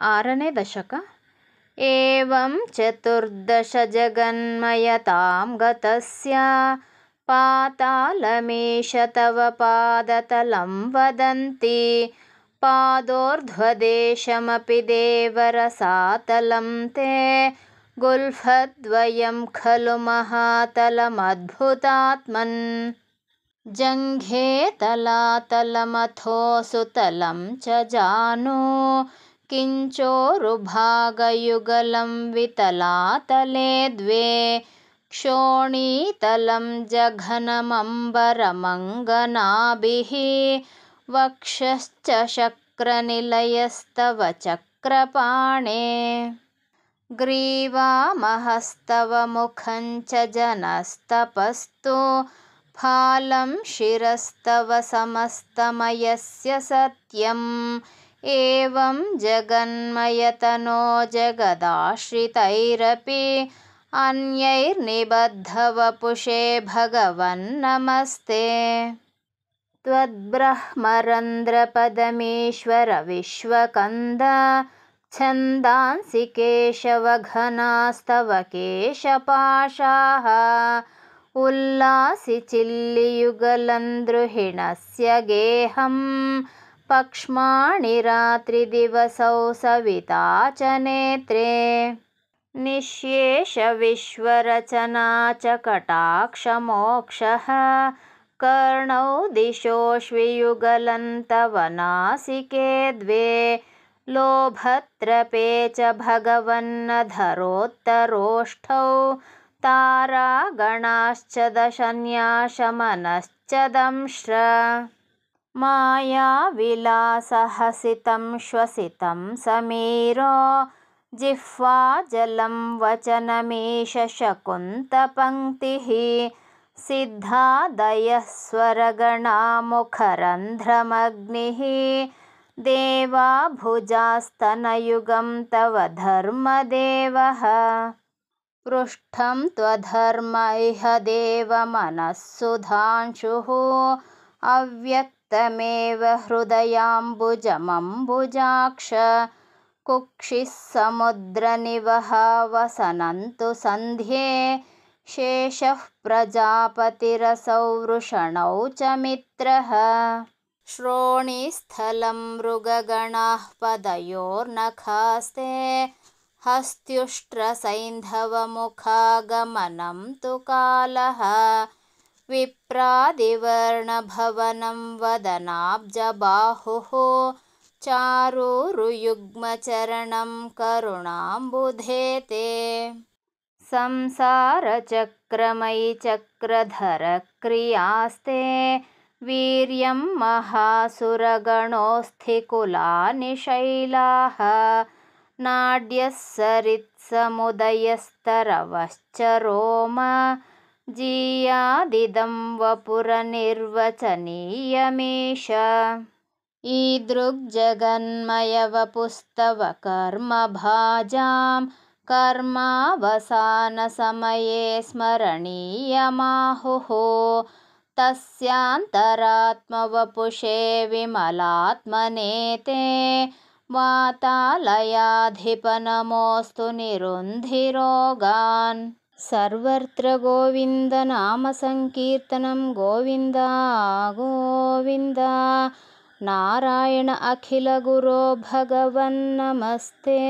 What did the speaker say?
ಆರನೇ ದಶಕ. ಏವಂ ಚತುರ್ದಶ ಜಗನ್ಮಯತಾಂ ಗತಸ್ಯ ಪಾತಾಳಮೀಶ ತವ ಪಾದತಲಂ ವದಂತಿ ಪಾದೋರ್ಧ್ವದೇಶಮಪಿ ದೇವರಸಾತಲಂ ತೇ ಗುಲ್ಫದ್ವಯಂ ಖಲು ಮಹಾತಲಮದ್ಭುತಾತ್ಮನ್ ಜಂಘೆ ತಲಾತಲಮಥೋ ಸುತಲಂ ಚ ಜಾನೋ ಕಿಂಚೋರುಭಾಗಯುಗಲಂ ವಿತಲಾತಲೆ ದ್ವೇ ಕ್ಷೋಣೀತಲಂ ಜಘನಮಂಬರಮಂಗನಾಭಿಃ ವಕ್ಷಶ್ಚ ಶಕ್ರನಿಲಯಸ್ತವ ಚಕ್ರಪಾಣೇ ಗ್ರೀವಾಮಹಸ್ತವ ಮುಖಂಚ ಜನಸ್ತಪಸ್ತು ಫಾಲಂ ಶಿರಸ್ತವ ಸಮಸ್ತಮಯಸ್ಯ ಸತ್ಯಂ ಏವಂ ಜಗನ್ಮಯತನೋ ಜಗದಾಶ್ರಿತೈರಪಿ ಅನ್ಯೈರ್ನಿಬದ್ಧವಪುಷೇ ಭಗವನ್ನಮಸ್ತೆ ತ್ವದ್ಬ್ರಹ್ಮರಂಧ್ರಪದಮೀಶ್ವರ ವಿಶ್ವಕಂದ ಛಂದಾಂಸಿ ಕೇಶವಘನಾಸ್ತವ ಕೇಶಪಾಶಾಃ ಉಲ್ಲಾಸಿ ಚಿಲ್ಲಿಯುಗಲಂದ್ರುಹಿಣಸ್ಯ ಗೇಹಂ ಪಕ್ಷ್ಮಾಣಿ ರಾತ್ರಿದಿವಸೌ ಸವಿತಾ ಚ ನೇತ್ರೇ ನಿಶ್ಯೇಷ ವಿಶ್ವರಚನಾ ಚ ಕಟಾಕ್ಷಮೋಕ್ಷಃ ಕರ್ಣೌ ದಿಶೋಷ್ವಿಯುಗಲಂತವ ನಾಸಿಕೆ ದ್ವೇ ಲೋಭತ್ರಪೇ ಚ ಭಗವನ್ನಧರೋತ್ತರೋಷ್ಠೌ ತಾರಾಗಣಾಶ್ಚ ದಶನ್ಯಾಶಮನಶ್ಚ ದಂಶ್ರ ಮಾಯಾವಿಲಾಸಹಸಿತಂ ಶ್ವಸಿತಂ ಸಮೀರೋ ಜಿಹ್ವಾಜಲಂ ವಚನಮೀಶ ಶಕುಂತಪಂಕ್ತಿಃ ಸಿದ್ಧಾದಯಃ ಸ್ವರಗಣಾ ಮುಖರಂಧ್ರಮಗ್ನಿಃ ದೇವಾ ಭುಜಾಸ್ತನಯುಗಂ ತವ ಧರ್ಮದೇವಃ ಪೃಷ್ಠಂ ತ್ವಧರ್ಮ ಇಹ ದೇವಮನಃಸುಧಾಂಶುಃ ಅವ್ಯಕ್ತಮೇವ ಹೃದಯಾಂಬುಜಮಂಬುಜಾಕ್ಷ ಕುಕ್ಷಿಃ ಸಮುದ್ರನಿವಹಾವಸನಂತು ಸಂಧ್ಯೆ ಶೇಷಃ ಪ್ರಜಾಪತಿರಸೌ ವೃಷಣೌ ಚ ಮಿತ್ರಃ ಶ್ರೋಣಿಸ್ಥಲಂ ಮೃಗಗಣಾಃ ಪದಯೋರ್ನಖಾಸ್ತೆ ಹಸ್ತ್ಯುಷ್ಟ್ರಸೈಂಧವಮುಖಾಗಮನಂ ತು ಕಾಲಃ ವಿಪ್ರಾದಿವರ್ಣಭವನಂ ವದನಾಬ್ಜಬಾಹುಃ ಚಾರೂರುಯುಗ್ಮಚರಣಂ ಕರುಣಾಂಬುಧೇ ಸಂಸಾರಚಕ್ರಮಯಿ ಚಕ್ರಧರಕ್ರಿಯಾಸ್ತೆ ವೀರ್ಯಂ ಮಹಾಸುರಗಣೋಸ್ಥಿಕುಲಾನಿಶೈಲಾಃ ನಾಡ್ಯಃ ಸರಿತ್ಸಮುದಯಸ್ತರವಶ್ಚ ರೋಮ ಜೀಯಾದಿದಂ ವಪುರನಿರ್ವಚನೀಯಮೀಶ ಈದೃಗ್ಜಗನ್ಮಯವಪುಸ್ತವ ಕರ್ಮಭಾಜಾಂ ಕರ್ಮಾವಸಾನಸಮಯೇ ಸ್ಮರಣೀಯಮಾಹುಃ ತಸ್ಯಾಂತರಾತ್ಮವಪುಷೇ ವಿಮಲಾತ್ಮನೇ ತೇ ವಾತಾಲಯಾಧಿಪ ನಮೋऽस्तु ನಿರುಂಧಿರೋಗಾನ್ ಸರ್ವತ್ರ ಗೋವಿಂದ ನಾಮ ಸಂಕೀರ್ತನಂ ಗೋವಿಂದ ಗೋವಿಂದ ನಾರಾಯಣ ಅಖಿಲ ಗುರೋ ಭಗವನ್ ನಮಸ್ತೆ.